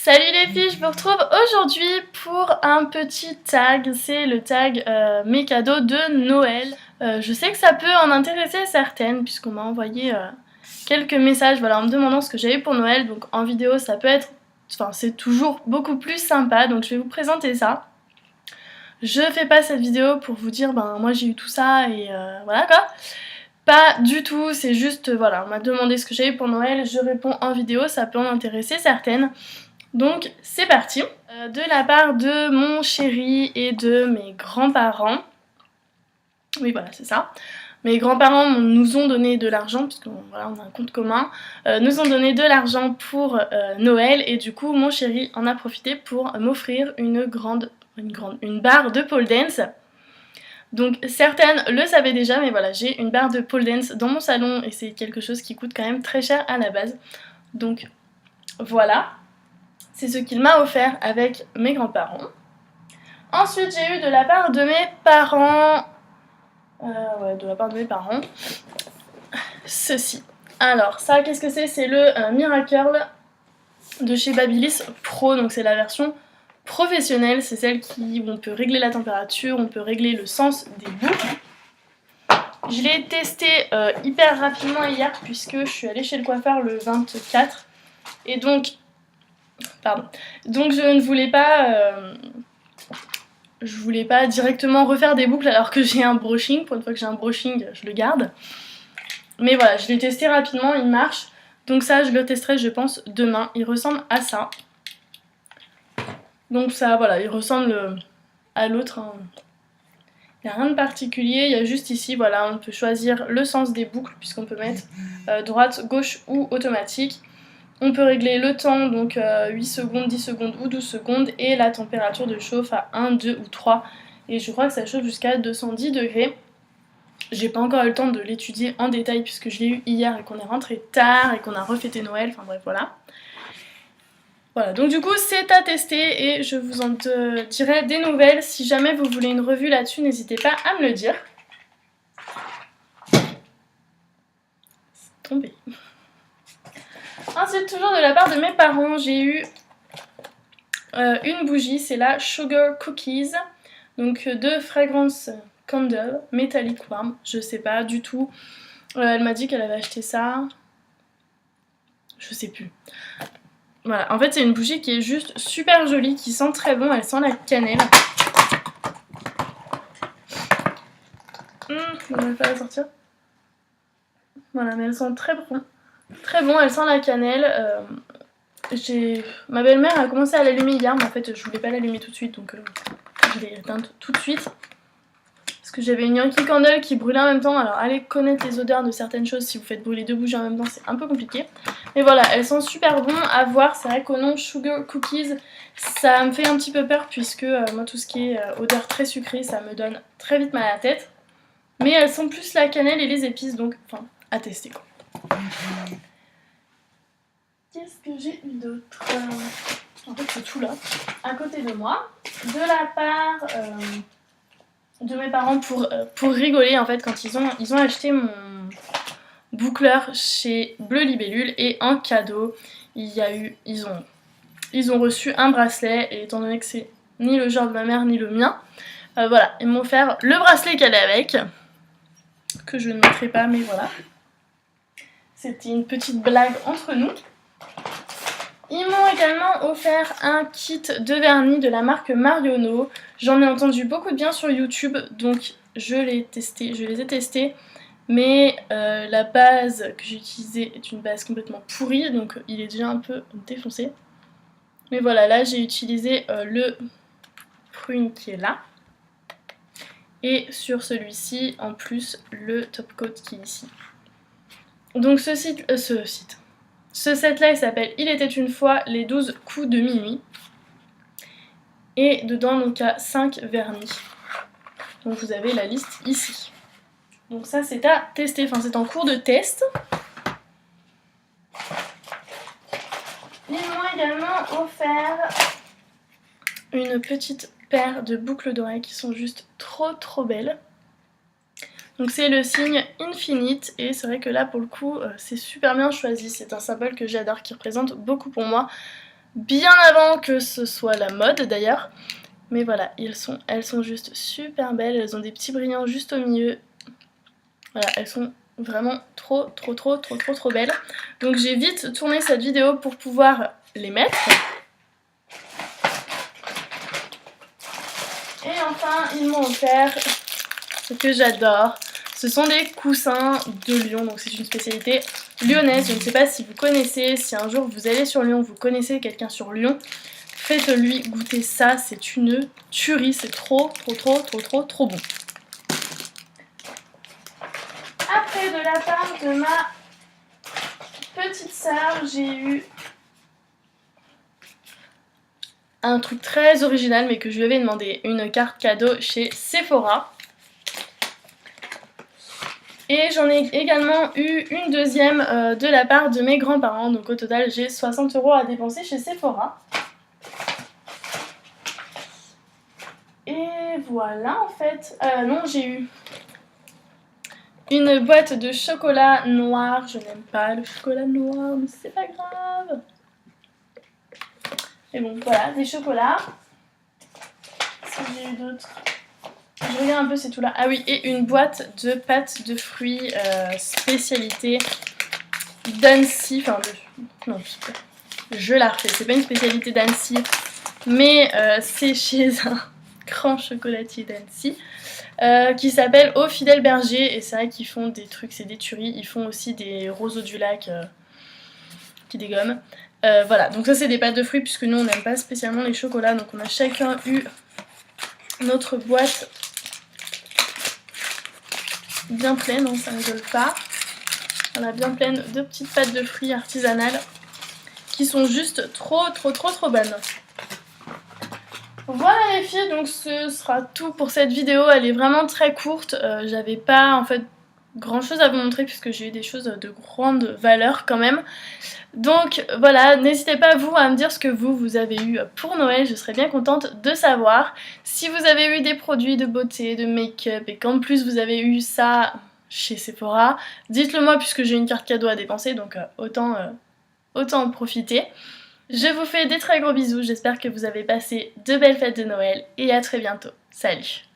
Salut les filles, je vous retrouve aujourd'hui pour un petit tag, c'est le tag mes cadeaux de Noël. Je sais que ça peut en intéresser certaines puisqu'on m'a envoyé quelques messages en me demandant ce que j'avais pour Noël, donc en vidéo ça peut être, c'est toujours beaucoup plus sympa, donc je vais vous présenter ça. Je fais pas cette vidéo pour vous dire moi j'ai eu tout ça et voilà quoi. Pas du tout, c'est juste on m'a demandé ce que j'avais pour Noël, je réponds en vidéo, ça peut en intéresser certaines. Donc c'est parti, de la part de mon chéri et de mes grands-parents, oui voilà c'est ça, mes grands-parents nous ont donné de l'argent, puisqu'on on a un compte commun, nous ont donné de l'argent pour Noël, et du coup mon chéri en a profité pour m'offrir une barre de pole dance. Donc certaines le savaient déjà, mais voilà, j'ai une barre de pole dance dans mon salon, et c'est quelque chose qui coûte quand même très cher à la base, donc voilà. C'est ce qu'il m'a offert avec mes grands-parents. Ensuite, j'ai eu de la part de mes parents... ceci. Alors, ça, qu'est-ce que c'est? C'est le Miracle de chez Babyliss Pro. Donc, c'est la version professionnelle. C'est celle où on peut régler la température, on peut régler le sens des boucles. Je l'ai testé hyper rapidement hier, puisque je suis allée chez le coiffeur le 24. Et donc... Donc je ne voulais pas, directement refaire des boucles alors que j'ai un brushing. Pour une fois que j'ai un brushing, je le garde. Mais voilà, je l'ai testé rapidement, il marche. Donc ça, je le testerai, je pense, demain. Il ressemble à ça. Donc ça, voilà, il ressemble à l'autre. Hein. Il n'y a rien de particulier, il y a juste ici, voilà, on peut choisir le sens des boucles, puisqu'on peut mettre droite, gauche ou automatique. On peut régler le temps, donc 8 secondes, 10 secondes ou 12 secondes, et la température de chauffe à 1, 2 ou 3. Et je crois que ça chauffe jusqu'à 210 degrés. J'ai pas encore eu le temps de l'étudier en détail puisque je l'ai eu hier et qu'on est rentré tard et qu'on a refêté Noël, enfin bref voilà. Voilà, donc du coup c'est à tester et je vous en dirai des nouvelles. Si jamais vous voulez une revue là-dessus, n'hésitez pas à me le dire. C'est tombé. Ensuite, toujours de la part de mes parents, j'ai eu une bougie, c'est la Sugar Cookies, donc de fragrance Candle, Metallic Warm, je sais pas du tout. Elle m'a dit qu'elle avait acheté ça, je sais plus. Voilà, en fait c'est une bougie qui est juste super jolie, qui sent très bon, elle sent la cannelle. On va pas la sortir. Voilà, mais elle sent très bon. Très bon, elle sent la cannelle. Ma belle-mère a commencé à l'allumer hier, mais en fait je voulais pas l'allumer tout de suite, donc je l'ai éteinte tout de suite. Parce que j'avais une Yankee Candle qui brûlait en même temps, alors allez connaître les odeurs de certaines choses si vous faites brûler deux bougies en même temps, c'est un peu compliqué. Mais voilà, elles sont super bon à voir, c'est vrai qu'au nom Sugar Cookies, ça me fait un petit peu peur puisque moi tout ce qui est odeur très sucrée, ça me donne très vite mal à la tête. Mais elles sont plus la cannelle et les épices, donc enfin, à tester quoi. Qu'est-ce que j'ai eu d'autre? En fait c'est tout là, à côté de moi. De la part de mes parents pour rigoler en fait quand ils ont acheté mon boucleur chez Bleu Libellule et en cadeau ils ont reçu un bracelet et étant donné que c'est ni le genre de ma mère ni le mien, voilà, ils m'ont offert le bracelet qu'elle est avec, que je ne mettrai pas mais voilà. C'était une petite blague entre nous. Ils m'ont également offert un kit de vernis de la marque Marionneau. J'en ai entendu beaucoup de bien sur YouTube, donc je les ai testés. Mais la base que j'ai utilisée est une base complètement pourrie, donc il est déjà un peu défoncé. Mais voilà, là j'ai utilisé le prune qui est là. Et sur celui-ci, en plus, le top coat qui est ici. Donc ce set-là, il s'appelle Il était une fois les 12 coups de minuit. Et dedans, donc, il y a 5 vernis. Donc vous avez la liste ici. Donc ça, c'est à tester. Enfin, c'est en cours de test. Ils m'ont également offert une petite paire de boucles d'oreilles qui sont juste trop belles. Donc c'est le signe Infinite et c'est vrai que là pour le coup c'est super bien choisi, c'est un symbole que j'adore qui représente beaucoup pour moi. bien avant que ce soit la mode d'ailleurs. Mais voilà, elles sont juste super belles, elles ont des petits brillants juste au milieu. Voilà, elles sont vraiment trop belles. Donc j'ai vite tourné cette vidéo pour pouvoir les mettre. Et enfin, ils m'ont offert ce que j'adore. Ce sont des coussins de Lyon, donc c'est une spécialité lyonnaise. Je ne sais pas si vous connaissez, si un jour vous allez sur Lyon, vous connaissez quelqu'un sur Lyon, faites-lui goûter ça, c'est une tuerie, c'est trop bon. Après, de la part de ma petite sœur, j'ai eu un truc très original, mais que je lui avais demandé, une carte cadeau chez Sephora. Et j'en ai également eu une deuxième de la part de mes grands-parents, donc au total j'ai 60 € à dépenser chez Sephora. Et voilà en fait, non j'ai eu une boîte de chocolat noir, je n'aime pas le chocolat noir, mais c'est pas grave. Et bon voilà, des chocolats. Si j'ai eu d'autres... Je regarde un peu, c'est tout là. Ah oui, et une boîte de pâtes de fruits spécialité d'Annecy. Enfin, non, je la refais. C'est pas une spécialité d'Annecy, mais c'est chez un grand chocolatier d'Annecy qui s'appelle Au Fidèle Berger. Et c'est vrai qu'ils font des trucs, c'est des tueries. Ils font aussi des roseaux du lac qui dégomment. Voilà, donc ça c'est des pâtes de fruits puisque nous on n'aime pas spécialement les chocolats. Donc on a chacun eu notre boîte bien pleine, hein, ça ne rigole pas. On a bien pleine de petites pâtes de fruits artisanales qui sont juste trop bonnes. Voilà les filles, donc ce sera tout pour cette vidéo. Elle est vraiment très courte. J'avais pas en fait grand chose à vous montrer puisque j'ai eu des choses de grande valeur quand même. Donc voilà, n'hésitez pas vous à me dire ce que vous avez eu pour Noël, je serais bien contente de savoir. Si vous avez eu des produits de beauté, de make-up et qu'en plus vous avez eu ça chez Sephora, dites-le moi puisque j'ai une carte cadeau à dépenser, donc autant en profiter. Je vous fais des très gros bisous, j'espère que vous avez passé de belles fêtes de Noël et à très bientôt. Salut!